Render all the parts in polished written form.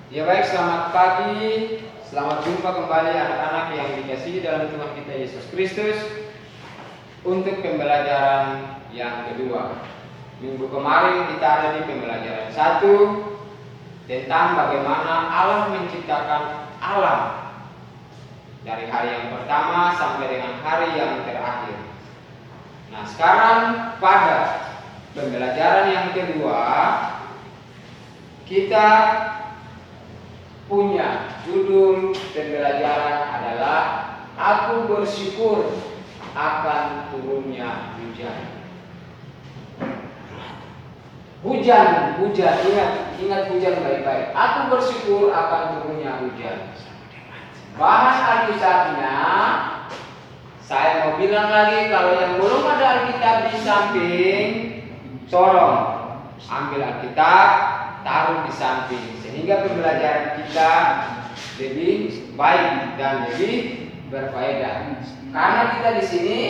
Ya baik, selamat pagi. Selamat jumpa kembali anak-anak yang dikasihi dalam Tuhan kita Yesus Kristus untuk pembelajaran yang kedua. Minggu kemarin kita ada di pembelajaran 1 tentang bagaimana Allah menciptakan alam dari hari yang pertama sampai dengan hari yang terakhir. Nah, sekarang pada pembelajaran yang kedua kita punya judul pembelajaran adalah Aku bersyukur akan turunnya hujan. Hujan, ingat hujan baik-baik. Aku bersyukur akan turunnya hujan. Bahan Alkitabnya, saya mau bilang lagi, kalau yang belum ada Alkitab di samping, tolong ambil Alkitab, taruh di samping, sehingga pembelajaran kita lebih baik dan lebih berfaedah. Karena kita di sini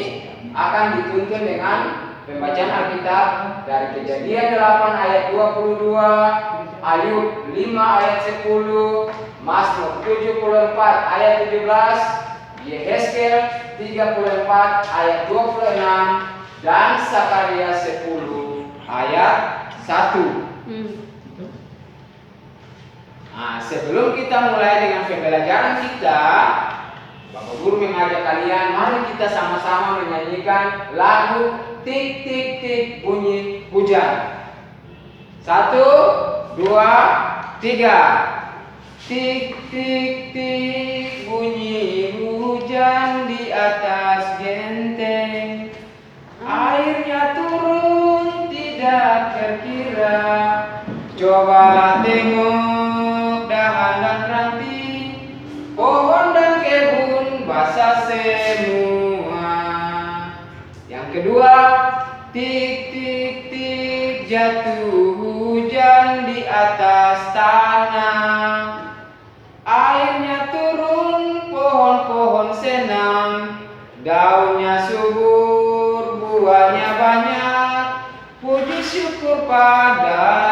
akan dituntun dengan pembacaan Alkitab dari Kejadian 8 ayat 22, Ayub 5 ayat 10, Mazmur 74 ayat 17, Yehezkel 34 ayat 26, dan Sakaria 10 ayat 1. Nah, sebelum kita mulai dengan pembelajaran kita, Bapak Guru mengajak kalian, mari kita sama-sama menyanyikan lagu Tik Tik Tik Bunyi Hujan. 1, 2, 3. Tik tik tik bunyi hujan di atas genteng, airnya turun tidak terkira. Coba tengok dahan dan ranting, pohon dan kebun basah semua. Yang kedua, tik tik tik jatuh hujan di atas tanah, airnya turun, pohon-pohon senang, daunnya subur, buahnya banyak. Puji syukur padanya.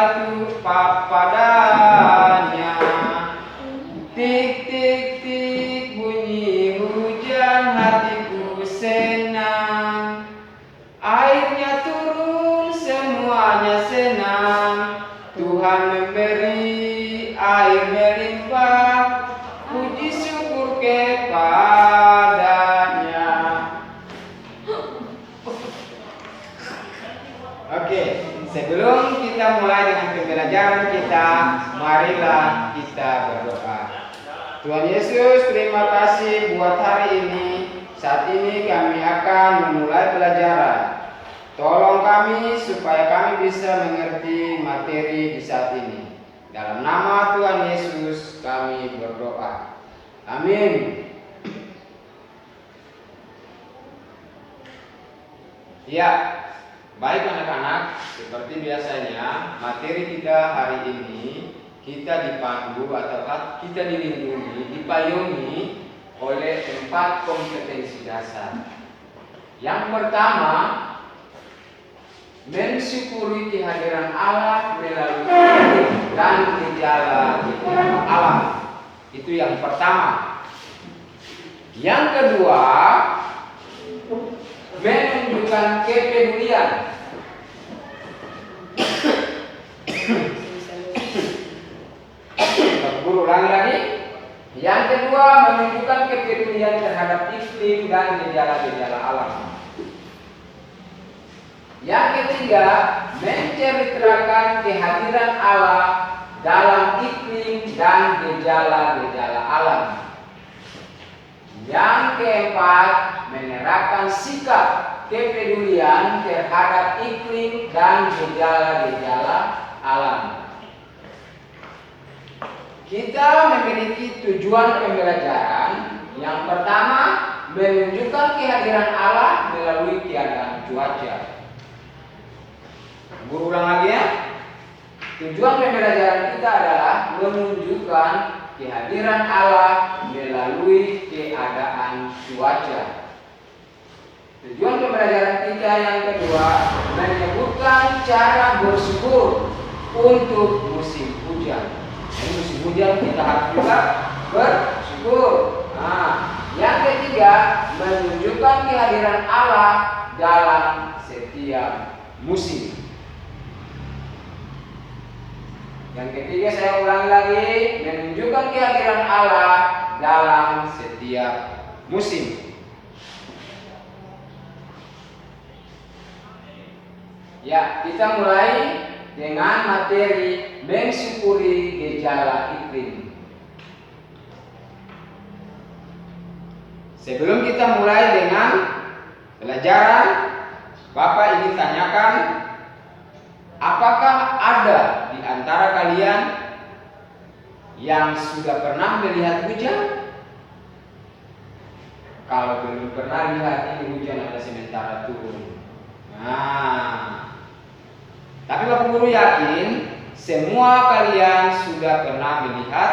Tik tik tik bunyi hujan, hatiku senang. Airnya turun, semuanya senang. Tuhan memberi, air melimpah. Puji syukur kepadanya. Oke, sebelum kita mulai dengan pembelajaran kita, marilah kita berdoa. Tuhan Yesus, terima kasih buat hari ini. Saat ini kami akan memulai pelajaran. Tolong kami supaya kami bisa mengerti materi di saat ini. Dalam nama Tuhan Yesus kami berdoa. Amin. Ya, baik anak-anak, seperti biasanya materi kita hari ini kita dipandu atau kita dilindungi, dipayungi oleh 4 kompetensi dasar. Yang pertama, mensyukuri kehadiran Allah melalui dan gejala alam. Itu yang pertama. Yang kedua, menunjukkan kepedulian. Guru ulangi lagi. Yang kedua, menunjukkan kepedulian terhadap iklim dan gejala-gejala alam. Yang ketiga, menceritakan kehadiran Allah dalam iklim dan gejala-gejala alam. Yang keempat, menerapkan sikap kepedulian terhadap iklim dan gejala-gejala alam. Kita memiliki tujuan pembelajaran. Yang pertama, menunjukkan kehadiran Allah melalui keadaan cuaca. Guru ulang lagi ya. Tujuan pembelajaran kita adalah menunjukkan kehadiran Allah melalui keadaan cuaca. Tujuan pembelajaran kita yang kedua, menyebutkan cara bersyukur untuk musim hujan. musim hujan kita harus juga bersyukur. Nah, yang ketiga, menunjukkan kehadiran Allah dalam setiap musim. Yang ketiga, saya ulangi lagi, menunjukkan kehadiran Allah dalam setiap musim. Ya, kita mulai dengan materi mensyukuri gejala iklim. Sebelum kita mulai dengan pelajaran, Bapak ingin tanyakan, apakah ada di antara kalian yang sudah pernah melihat hujan? Kalau belum pernah lihat, ini hujan ada sementara turun. Nah, tapi Bapak Guru yakin semua kalian sudah pernah melihat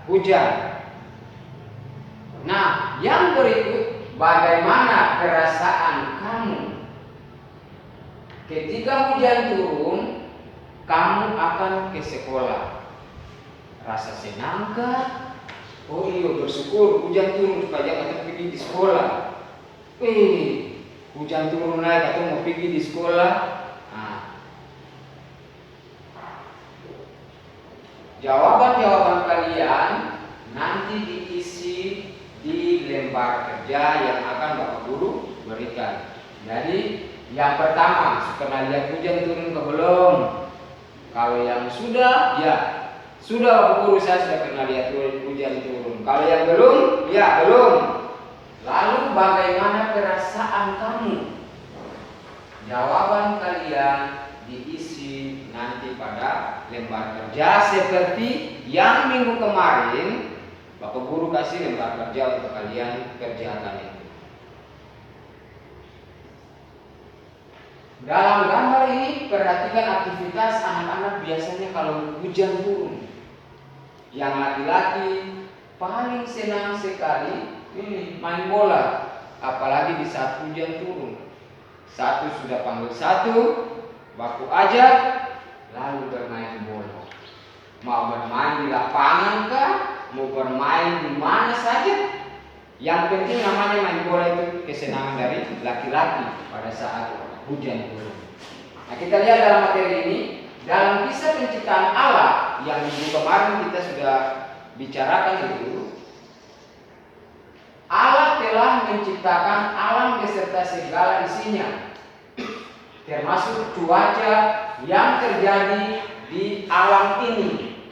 hujan. Nah, yang berikut, bagaimana perasaan kamu ketika hujan turun? Kamu akan ke sekolah. Rasa senangkah? Oh iya, bersyukur hujan turun supaya kita pergi di sekolah. Hujan turun lagi, kita mau pergi di sekolah. Nah, jawaban-jawaban kalian nanti diisi di lembar kerja yang akan Bapak Guru berikan. Jadi yang pertama, pernah lihat hujan turun ke belum? Kalau yang sudah, ya sudah Bapak Guru, saya sudah pernah lihat hujan turun. Kalau yang belum, ya belum. Lalu bagaimana perasaan kamu? Jawaban kalian diisi nanti pada lembar kerja seperti yang minggu kemarin Bapak Guru kasih lembar kerja untuk kalian kerjakan itu. Dalam gambar ini perhatikan aktivitas anak-anak biasanya kalau hujan turun. Yang laki-laki paling senang sekali ini main bola, apalagi di saat hujan turun. Satu sudah panggil satu, baku ajak, lalu bermain bola. Mau bermain di lapangan kah? Mau bermain di mana saja? Yang penting namanya main bola itu kesenangan dari laki-laki pada saat hujan turun. Nah, kita lihat dalam materi ini, dalam kisah penciptaan Allah yang minggu kemarin kita sudah bicarakan itu, Allah telah menciptakan alam beserta segala isinya, termasuk cuaca yang terjadi di alam ini,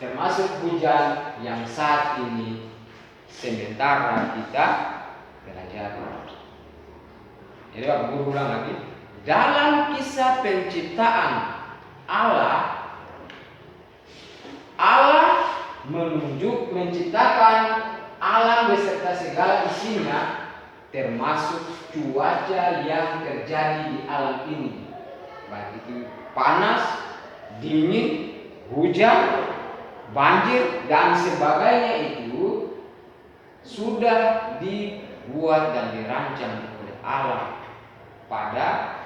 termasuk hujan yang saat ini sementara kita pelajari. Jadi Bapak Guru ulang lagi, dalam kisah penciptaan Allah menciptakan alam beserta segala isinya, termasuk cuaca yang terjadi di alam ini, baik itu panas, dingin, hujan, banjir dan sebagainya, itu sudah dibuat dan dirancang oleh Allah pada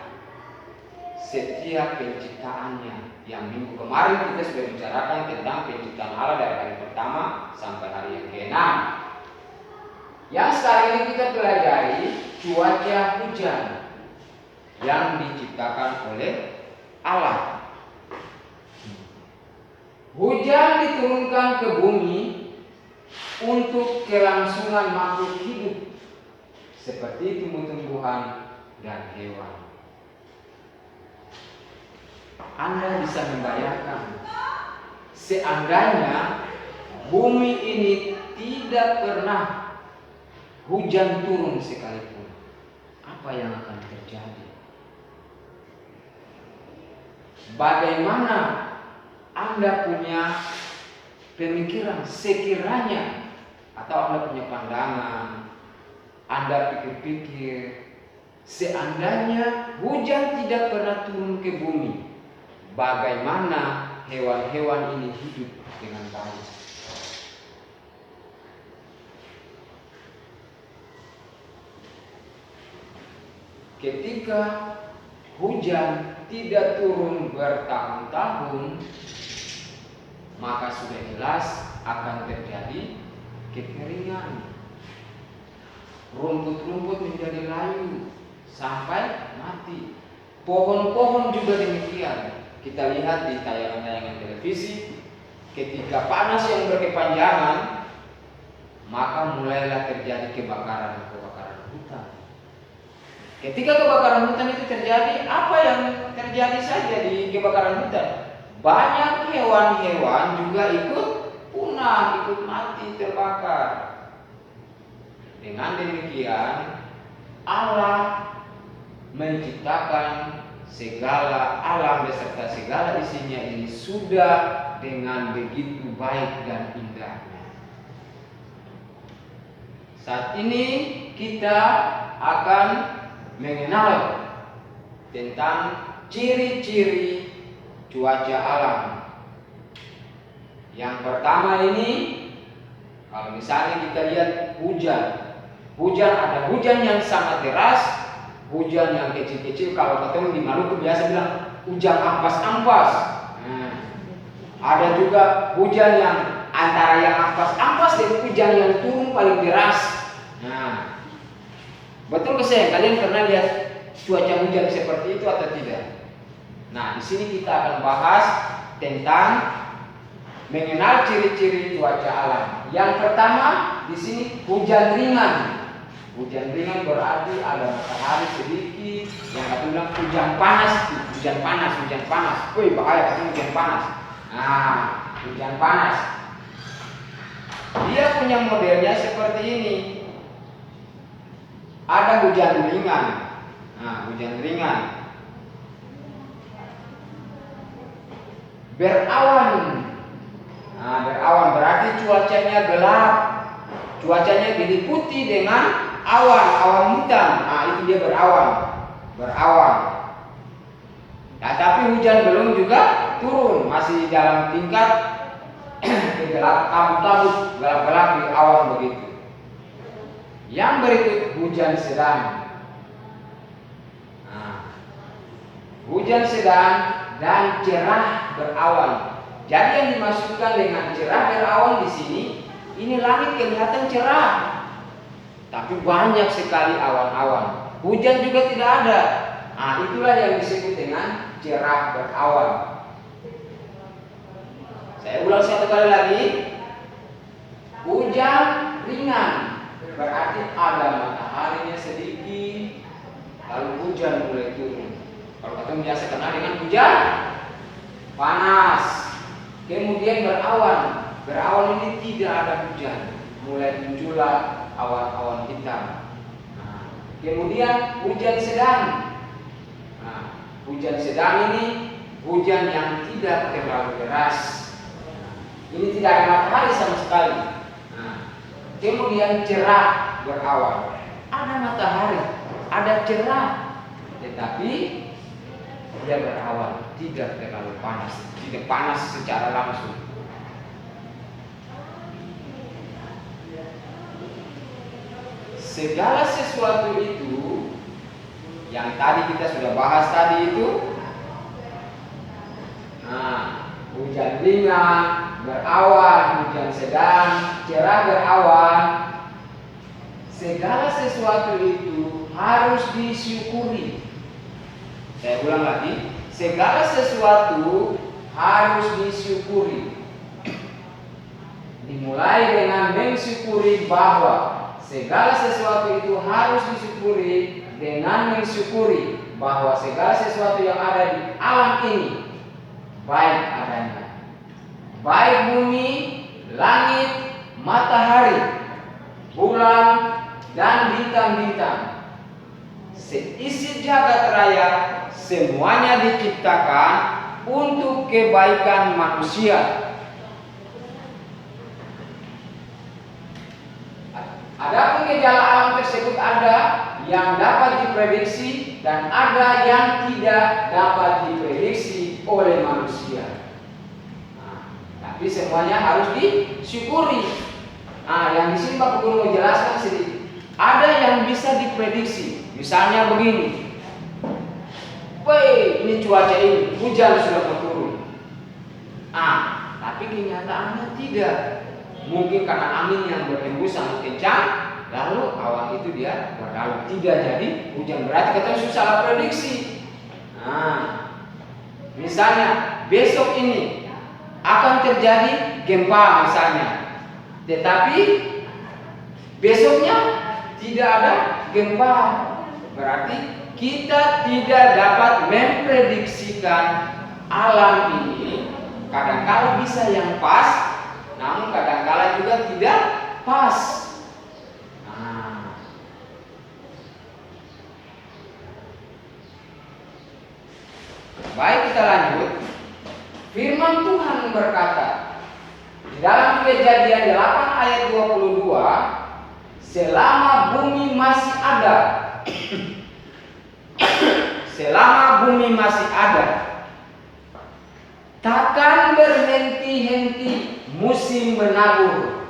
setiap penciptaannya. Yang minggu kemarin kita sudah bicarakan tentang penciptaan Allah dari hari pertama sampai hari yang ke-6. Yang sekarang ini kita pelajari cuaca hujan yang diciptakan oleh Allah. Hujan diturunkan ke bumi untuk kelangsungan makhluk hidup seperti tumbuh-tumbuhan dan hewan. Anda bisa membayangkan, seandainya bumi ini tidak pernah hujan turun sekalipun, apa yang akan terjadi? Bagaimana Anda punya pemikiran sekiranya, atau Anda punya pandangan, Anda pikir-pikir, seandainya hujan tidak pernah turun ke bumi, bagaimana hewan-hewan ini hidup dengan baik? Ketika hujan tidak turun bertahun-tahun, maka sudah jelas akan terjadi kekeringan. Rumput-rumput menjadi layu sampai mati. Pohon-pohon juga demikian. Kita lihat di tayangan-tayangan televisi, ketika panas yang berkepanjangan, maka mulailah terjadi kebakaran hutan. Ketika kebakaran hutan itu terjadi, apa yang terjadi saja di kebakaran hutan? Banyak hewan-hewan juga ikut punah, ikut mati, terbakar. Dengan demikian, Allah menciptakan segala alam beserta segala isinya ini sudah dengan begitu baik dan indahnya. Saat ini kita akan mengenal tentang ciri-ciri cuaca alam. Yang pertama ini, kalau misalnya kita lihat hujan. Hujan, ada hujan yang sangat deras, hujan yang kecil-kecil. Kalau ketemu di Maluku biasa bilang hujan ampas-ampas. Ada juga hujan yang antara yang ampas-ampas dan hujan yang turun paling deras. Betul ke saya? Kalian pernah lihat cuaca hujan seperti itu atau tidak? Nah, di sini kita akan bahas tentang mengenal ciri-ciri cuaca alam. Yang pertama di sini hujan ringan. Hujan ringan berarti ada matahari sedikit. Yang kata bilang hujan panas, hujan panas. Wih, bahaya katanya hujan panas. Nah, hujan panas. Dia punya modelnya seperti ini. Ada hujan ringan. Nah, hujan ringan. Berawan. Nah, berawan berarti cuacanya gelap. Cuacanya diliputi dengan awan hitam. Nah, itu dia berawan. Nah, tapi hujan belum juga turun, masih dalam tingkat gelap, kabut-kabut, gelap-gelap di awan begitu. Yang berikut hujan sedang. Nah, hujan sedang dan cerah berawan. Jadi yang dimaksudkan dengan cerah berawan di sini, ini langit kelihatan cerah, tapi banyak sekali awan-awan. Hujan juga tidak ada. Nah, itulah yang disebut dengan cerah berawan. Saya ulang satu kali lagi. Hujan ringan berarti ada mataharinya sedikit, lalu hujan mulai turun. Kalau kita biasa kenal dengan hujan panas, kemudian berawan. Berawan ini tidak ada hujan, mulai muncullah awan-awan hitam. Nah, kemudian hujan sedang. Nah, hujan sedang ini hujan yang tidak terlalu deras. Ini tidak ada matahari sama sekali. Nah, kemudian cerah berawan. Ada matahari, ada cerah, tetapi dia berawan, tidak terlalu panas, tidak panas secara langsung. Segala sesuatu itu yang tadi kita sudah bahas tadi itu, nah, hujan ringan, berawan, hujan sedang, cerah berawan. Segala sesuatu itu harus disyukuri. Saya ulang lagi, segala sesuatu harus disyukuri. Dimulai dengan mensyukuri bahwa segala sesuatu itu harus disyukuri dengan mensyukuri bahwa segala sesuatu yang ada di alam ini baik adanya. Baik bumi, langit, matahari, bulan, dan bintang-bintang. Seisi jagat raya semuanya diciptakan untuk kebaikan manusia. Adapun gejala alam tersebut ada yang dapat diprediksi dan ada yang tidak dapat diprediksi oleh manusia. Nah, tapi semuanya harus disyukuri. Nah, yang di sini Pak Guru mau jelaskan sedikit. Ada yang bisa diprediksi. Misalnya begini. Ini cuaca ini, hujan sudah mau turun. Tapi Tapi kenyataannya tidak. Mungkin karena angin yang berhembus sangat kencang, lalu awan itu dia berlalu, tidak jadi hujan. Berarti kita susah prediksi. Nah, misalnya besok ini akan terjadi gempa misalnya, tetapi besoknya tidak ada gempa. Berarti kita tidak dapat memprediksikan alam ini. Kadang-kala bisa yang pas, namun kadang-kala juga tidak pas. Nah, baik, kita lanjut. Firman Tuhan berkata di dalam Kejadian 8 ayat 22, selama bumi masih ada, selama bumi masih ada, takkan berhenti-henti musim menabur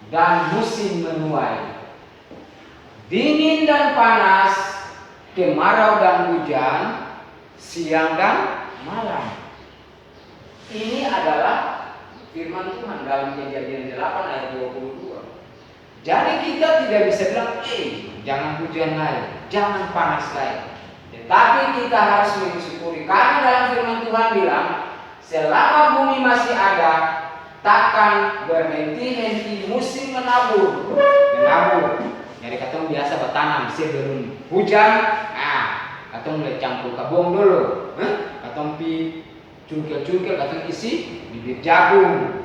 dan musim menuai, dingin dan panas, kemarau dan hujan, siang dan malam. Ini adalah firman Tuhan dalam Kejadian 8 ayat 22. Jadi kita tidak bisa bilang, jangan hujan lagi, jangan panas lagi. Tetapi kita harus mensyukuri, karena dalam firman Tuhan bilang, selama bumi masih ada, takkan berhenti-henti musim menabur. Jadi katong biasa bertanam sebelum hujan, katong mulai campur kabong dulu, katong pi cungkil-cungkil, katong isi bibit jagung.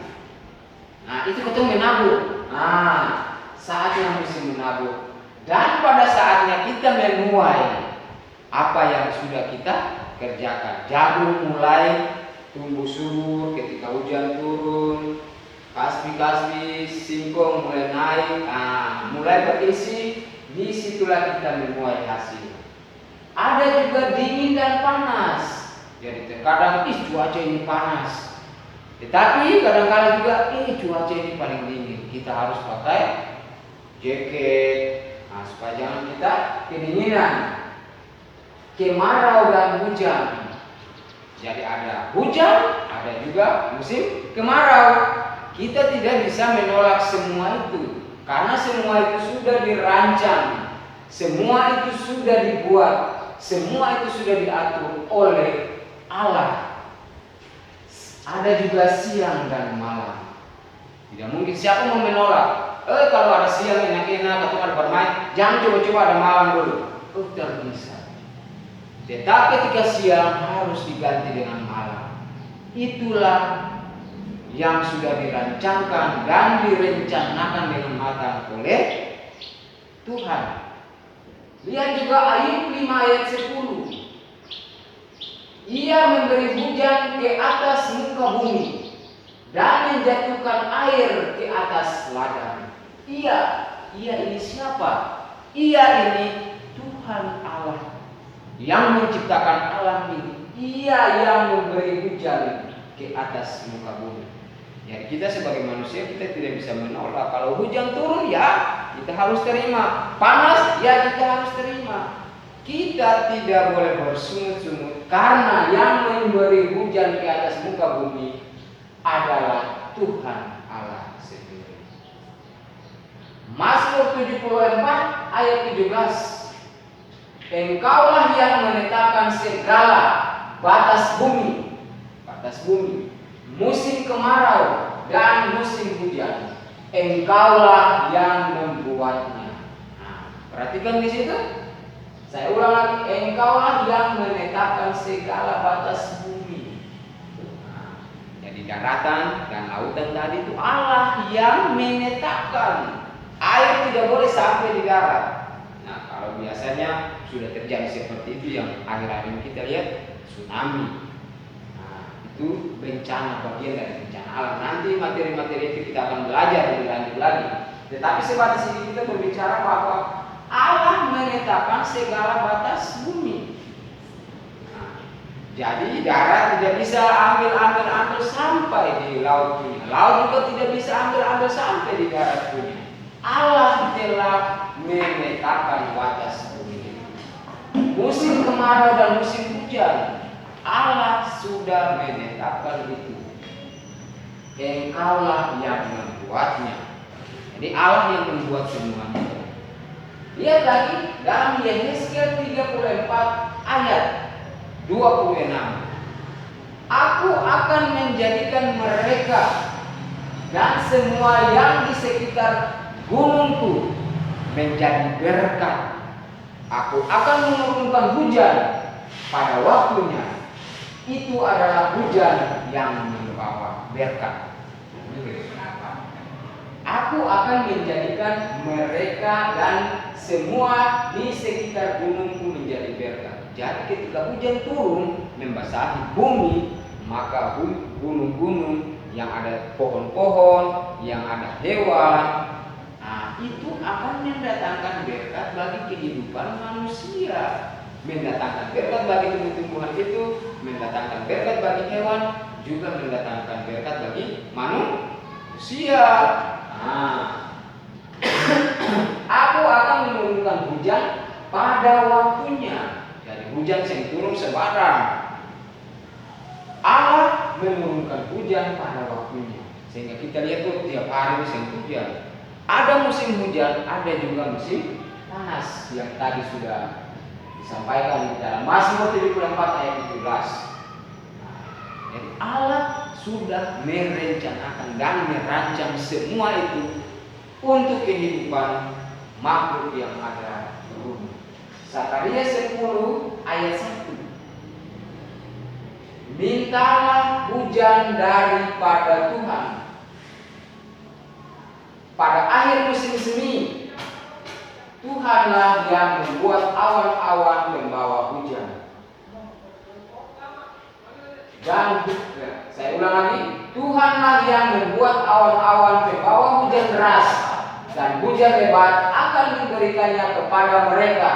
Nah, itu katong menabur. Nah, saatnya musim menabur. Dan pada saatnya kita menuai apa yang sudah kita kerjakan. Jagung mulai tumbuh subur ketika hujan turun, kasbi-kasbi, singkong mulai naik, mulai berisi. Disitulah kita menuai hasil. Ada juga dingin dan panas. Jadi terkadang cuaca ini panas, tetapi kadang-kala juga cuaca ini paling dingin. Kita harus pakai jaket, supaya jangan kita kedinginan. Kemarau dan hujan. Jadi ada hujan, ada juga musim kemarau. Kita tidak bisa menolak semua itu, karena semua itu sudah dirancang, semua itu sudah dibuat, semua itu sudah diatur oleh Allah. Ada juga siang dan malam. Tidak mungkin siapa mau menolak. Kalau ada siang enak-enak atau ada bermain, jangan coba-coba ada malam dulu. Tidak bisa. Tetapi ketika siang harus diganti dengan malam. Itulah yang sudah dirancangkan dan direncanakan dengan matang oleh Tuhan. Lihat juga Ayub 5 ayat 10. Ia memberi hujan ke atas muka bumi dan menjatuhkan air ke atas ladang. Ia ini siapa? Ia ini Tuhan Allah yang menciptakan alam ini. Ia yang memberi hujan ke atas muka bumi. Jadi kita sebagai manusia kita tidak bisa menolak. Kalau hujan turun ya kita harus terima. Panas ya kita harus terima. Kita tidak boleh bersungut-sungut, karena yang memberi hujan ke atas muka bumi adalah Tuhan Allah sendiri. Mazmur 74 ayat 17. Engkaulah yang menetapkan segala batas bumi, musim kemarau dan musim hujan. Engkaulah yang membuatnya. Nah, perhatikan di situ. Saya ulang lagi, engkaulah yang menetapkan segala batas bumi. Nah, jadi daratan dan lautan tadi itu Allah yang menetapkan. Air tidak boleh sampai di darat. Nah, kalau biasanya sudah terjadi seperti itu yang akhir-akhir ini kita lihat tsunami. Nah, itu bencana, bagian dari bencana alam. Nanti materi-materi itu kita akan belajar lebih lanjut lagi. Tetapi sebatas ini kita berbicara bahwa Allah menetapkan segala batas bumi. Nah, jadi darat tidak bisa ambil sampai di laut punya. Laut juga tidak bisa ambil sampai di darat punya. Allah telah menetapkan batas bumi. Musim kemarau dan musim hujan, Allah sudah menetapkan itu. Engkaulah yang membuatnya. Jadi Allah yang membuat semuanya. Lihat lagi dalam Yehezkiel 34 ayat 26. Aku akan menjadikan mereka dan semua yang di sekitar gunungku menjadi berkat. Aku akan menurunkan hujan pada waktunya. Itu adalah hujan yang membawa berkat. Aku akan menjadikan mereka dan semua di sekitar gunungku menjadi berkat. Jadi ketika hujan turun membasahi bumi, maka gunung-gunung yang ada pohon-pohon, yang ada hewan, itu akan mendatangkan berkat bagi kehidupan manusia. Mendatangkan berkat bagi tumbuh-tumbuhan itu, mendatangkan berkat bagi hewan, juga mendatangkan berkat bagi manusia. Aku akan menurunkan hujan pada waktunya. Jadi hujan yang turun sembarang. Allah menurunkan hujan pada waktunya. Sehingga kita lihat tuh tiap hari musim hujan. Ada musim hujan, ada juga musim panas yang tadi sudah disampaikan di dalam Mazmur 74 ayat 17. Jadi Allah sudah merencanakan dan merancang semua itu untuk kehidupan makhluk yang ada di bumi. Zakaria 10 ayat 1. Mintalah hujan daripada Tuhan pada akhir musim semi. Tuhanlah yang membuat awan-awan membawa hujan. Dan saya ulang lagi, Tuhanlah yang membuat awan-awan membawa hujan deras dan hujan lebat akan diberikannya kepada mereka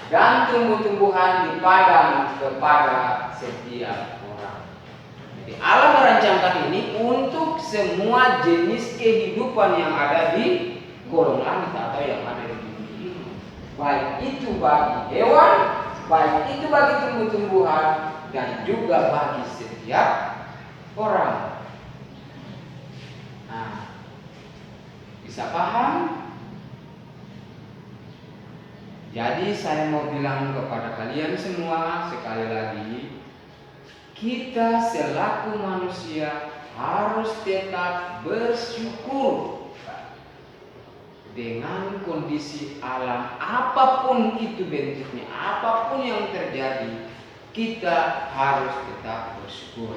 dan tumbuh-tumbuhan di padang kepada setiap orang. Jadi Allah merancangkan ini untuk semua jenis kehidupan yang ada di kolong langit atau yang ada di bumi ini. Baik itu bagi hewan, baik itu bagi tumbuh-tumbuhan, dan juga bagi setiap orang. Bisa paham? Jadi saya mau bilang kepada kalian semua sekali lagi, kita selaku manusia harus tetap bersyukur dengan kondisi alam apapun itu bentuknya, apapun yang terjadi. Kita harus tetap bersyukur.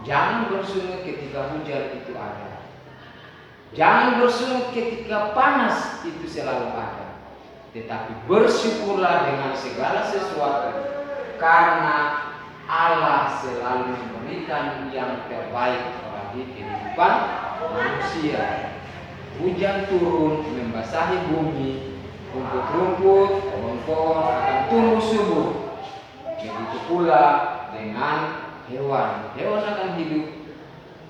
Jangan bersungut ketika hujan itu ada. Jangan bersungut ketika panas itu selalu ada. Tetapi bersyukurlah dengan segala sesuatu, karena Allah selalu memberikan yang terbaik bagi kehidupan manusia. Hujan turun membasahi bumi, rumput-rumput, pohon-pohon akan tumbuh subur. Begitu pula dengan hewan. Hewan akan hidup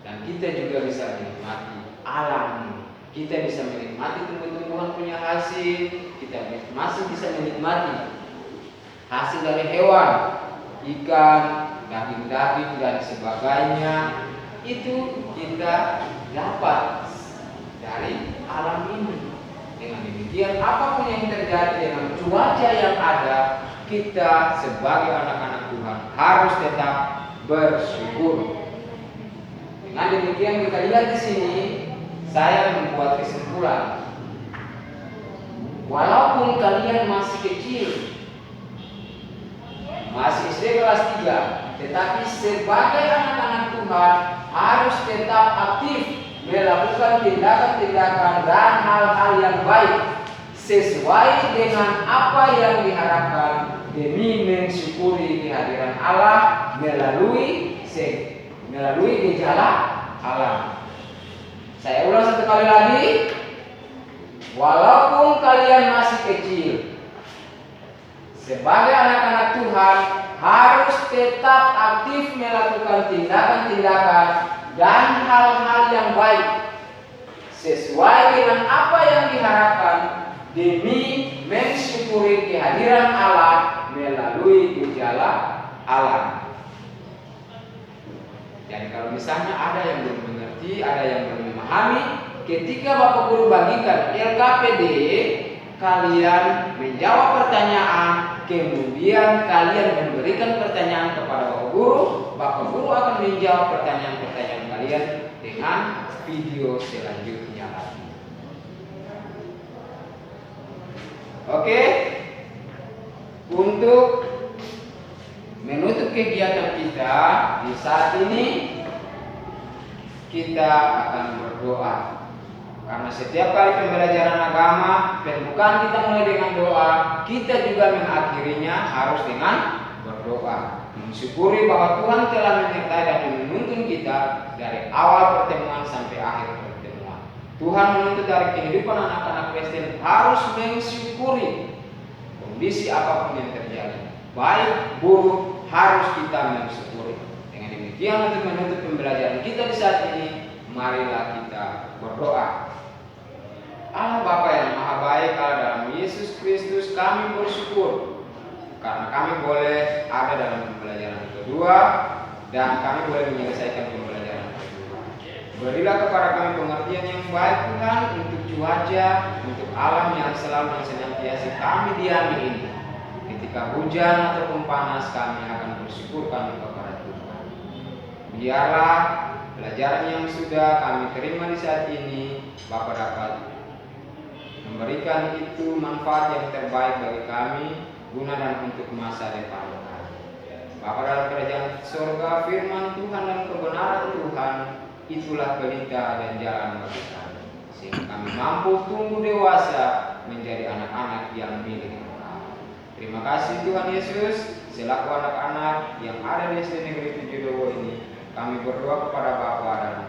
dan kita juga bisa menikmati alam ini. Kita bisa menikmati tumbuh-tumbuhan punya hasil. Kita masih bisa menikmati hasil dari hewan, ikan, daging-daging dan sebagainya. Itu kita dapat dari alam ini. Dengan demikian apapun yang terjadi dengan cuaca yang ada, kita sebagai anak-anak Tuhan harus tetap bersyukur. Dengan demikian kita lihat di sini, saya membuat kesimpulan. Walaupun kalian masih kecil, masih SD kelas 3, tetapi sebagai anak-anak Tuhan harus tetap aktif melakukan tindakan-tindakan dan hal-hal yang baik sesuai dengan apa yang diharapkan demi mensyukuri kehadiran Allah melalui gejala alam. Saya ulang satu kali lagi. Walaupun kalian masih kecil, sebagai anak-anak Tuhan harus tetap aktif melakukan tindakan-tindakan dan hal-hal yang baik sesuai dengan apa yang diharapkan demi mensyukuri kehadiran Allah melalui gejala alam. Jadi kalau misalnya ada yang belum mengerti mengerti, ada yang belum memahami. Ketika Bapak Guru bagikan LKPD, kalian menjawab pertanyaan, kemudian kalian memberikan pertanyaan kepada Bapak Guru. Bapak Guru akan menjawab pertanyaan-pertanyaan kalian dengan video selanjutnya lagi. Oke, untuk menutup kegiatan kita di saat ini, kita akan berdoa. Karena setiap kali pembelajaran agama, pembukaan kita mulai dengan doa, kita juga mengakhirinya harus dengan berdoa. Mensyukuri bahwa Tuhan telah menyertai dan menuntun kita dari awal pertemuan sampai akhir pertemuan. Tuhan menuntut dari kehidupan anak-anak Kristen harus mensyukuri kondisi apapun yang terjadi, baik buruk, harus kita mensyukuri. Dengan demikian, untuk menutup pembelajaran kita di saat ini, marilah kita berdoa. Allah Bapa yang Maha Baik, Allah dalam Yesus Kristus, kami bersyukur karena kami boleh ada dalam pembelajaran kedua dan kami boleh menyelesaikan pembelajaran kedua. Berilah kepada kami pengertian yang baik Tuhan untuk cuaca, untuk alam yang selalu dan senantiasa kami diami ini. Ketika hujan ataupun panas, kami akan bersyukur kami kepada Tuhan. Biarlah pelajaran yang sudah kami terima di saat ini, Bapak dapat memberikan itu manfaat yang terbaik bagi kami, guna dan untuk masa depan kami. Bapa dalam kerajaan surga, firman Tuhan dan kebenaran Tuhan, itulah pelita dan jalan bagi kami, sehingga kami mampu tumbuh dewasa menjadi anak-anak yang milik Tuhan. Terima kasih Tuhan Yesus, selaku anak-anak yang ada di SD Negeri 7 Dowo ini, kami berdoa kepada Bapa dalam